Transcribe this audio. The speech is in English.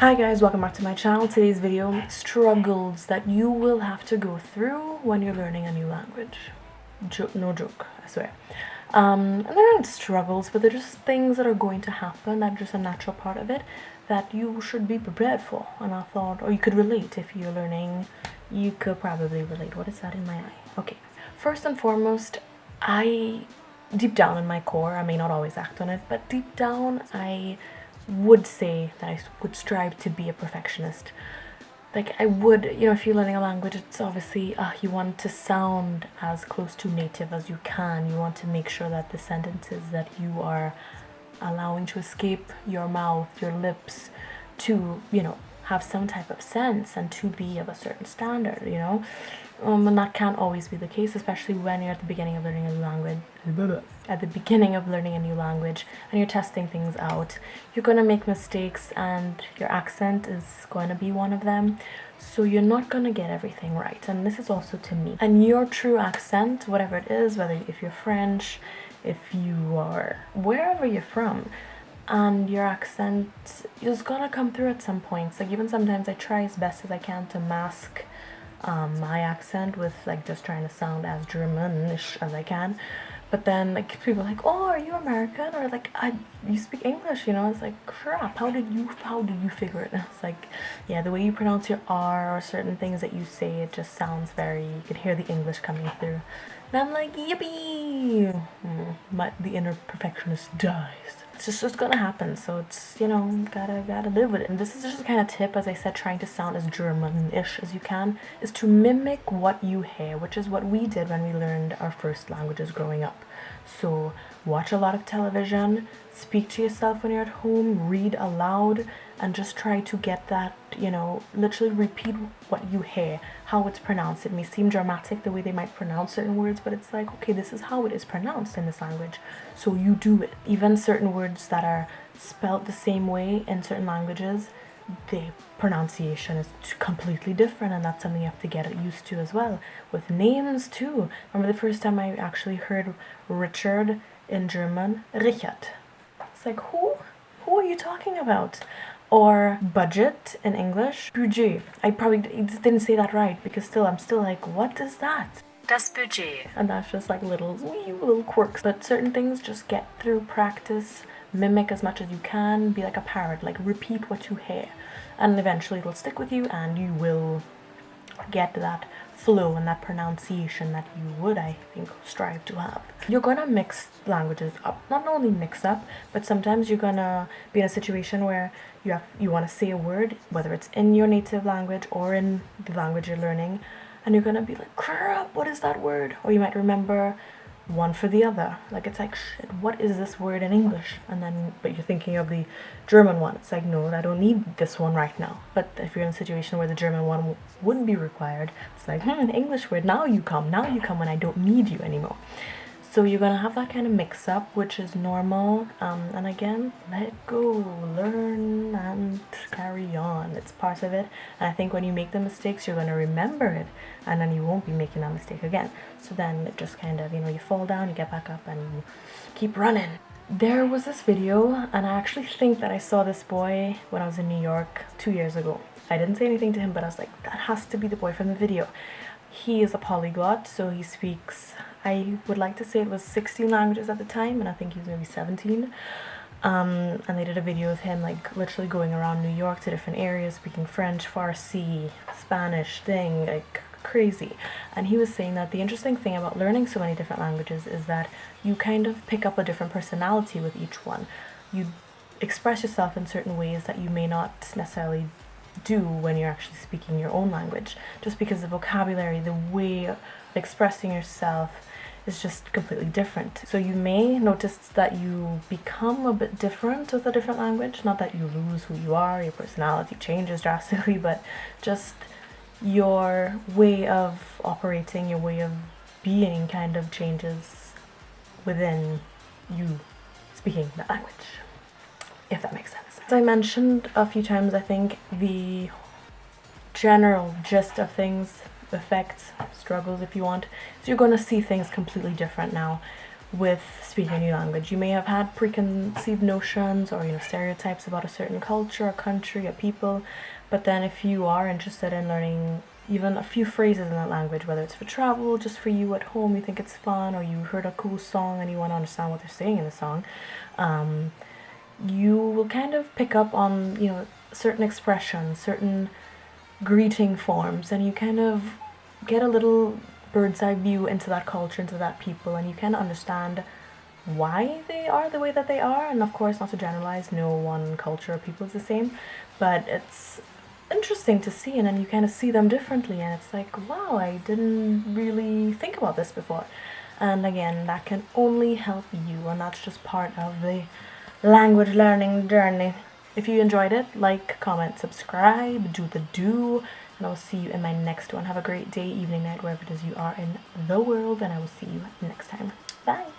Hi guys, welcome back to my channel. Today's video, struggles that you will have to go through when you're learning a new language. No joke, I swear. And they're not struggles, but they're just things that are going to happen, that are just a natural part of it that you should be prepared for. And I thought, or you could relate if you're learning, you could probably relate. What is that in my eye? Okay, first and foremost, deep down in my core, I may not always act on it, but deep down, I would say that I would strive to be a perfectionist. Like I would, if you're learning a language, it's obviously you want to sound as close to native as you can. You want to make sure that the sentences that you are allowing to escape your mouth, your lips, to have some type of sense and to be of a certain standard, and that can't always be the case, especially when you're at the beginning of learning a new language. At the beginning of learning a new language and you're testing things out, you're going to make mistakes, and your accent is going to be one of them. So you're not going to get everything right, and this is also to me. And your true accent, whatever it is, whether if you're French, if you are wherever you're from, and your accent is gonna come through at some points. Like even sometimes I try as best as I can to mask my accent with like just trying to sound as Germanish as I can. But then like people are like, oh, are you American? Or like, you speak English, It's like, crap, how did you figure it? It's like, yeah, the way you pronounce your R or certain things that you say, it just sounds very, you can hear the English coming through. And I'm like, yippee! The inner perfectionist dies. It's just gonna happen, so it's, gotta live with it. And this is just a kind of tip, as I said, trying to sound as German-ish as you can, is to mimic what you hear, which is what we did when we learned our first languages growing up. So watch a lot of television, speak to yourself when you're at home, read aloud, and just try to get that, literally repeat what you hear, how it's pronounced. It may seem dramatic the way they might pronounce certain words, but it's like, okay, this is how it is pronounced in this language, so you do it. Even certain words that are spelled the same way in certain languages, the pronunciation is completely different, and that's something you have to get used to as well. With names too. Remember the first time I actually heard Richard in German? Richard. It's like, who are you talking about? Or budget in English, budget. I probably didn't say that right, because I'm still like, what is that? Das Budget. And that's just like little quirks. But certain things, just get through practice, mimic as much as you can, be like a parrot, like repeat what you hear, and eventually it will stick with you, and you will get that flow and that pronunciation that you would, I think, strive to have. You're gonna mix languages up. Not only mix up, but sometimes you're gonna be in a situation where you want to say a word, whether it's in your native language or in the language you're learning, and you're gonna be like, crap, what is that word? Or you might remember one for the other. Like, it's like, shit, what is this word in English? And then, but you're thinking of the German one. It's like, no, I don't need this one right now. But if you're in a situation where the German one wouldn't be required, it's like, English word, now you come when I don't need you anymore. So you're gonna have that kind of mix up, which is normal. And again, let go, learn, and carry on. It's part of it. And I think when you make the mistakes, you're gonna remember it, and then you won't be making that mistake again. So then it just kind of, you fall down, you get back up, and you keep running. There was this video, and I actually think that I saw this boy when I was in New York 2 years ago. I didn't say anything to him, but I was like, that has to be the boy from the video. He is a polyglot, so he speaks, I would like to say it was 16 languages at the time, and I think he's maybe 17. And they did a video of him like literally going around New York to different areas, speaking French, Farsi, Spanish, like crazy. And he was saying that the interesting thing about learning so many different languages is that you kind of pick up a different personality with each one. You express yourself in certain ways that you may not necessarily do when you're actually speaking your own language, just because the vocabulary, the way of expressing yourself is just completely different. So you may notice that you become a bit different with a different language. Not that you lose who you are, your personality changes drastically, but just your way of operating, your way of being kind of changes within you speaking that language, if that makes sense. As I mentioned a few times, I think the general gist of things, effects, struggles if you want, so you're going to see things completely different now with speaking a new language. You may have had preconceived notions or stereotypes about a certain culture, a country, a people, but then if you are interested in learning even a few phrases in that language, whether it's for travel, just for you at home, you think it's fun, or you heard a cool song and you want to understand what they're saying in the song, you will kind of pick up on certain expressions, certain greeting forms, and you kind of get a little bird's eye view into that culture, into that people, and you kind of understand why they are the way that they are. And of course, not to generalize, no one culture or people is the same, but it's interesting to see, and then you kind of see them differently, and it's like, wow, I didn't really think about this before. And again, that can only help you, and that's just part of the language learning journey. If you enjoyed it, like, comment, subscribe, do, and I will see you in my next one. Have a great day, evening, night, wherever it is you are in the world, and I will see you next time. Bye!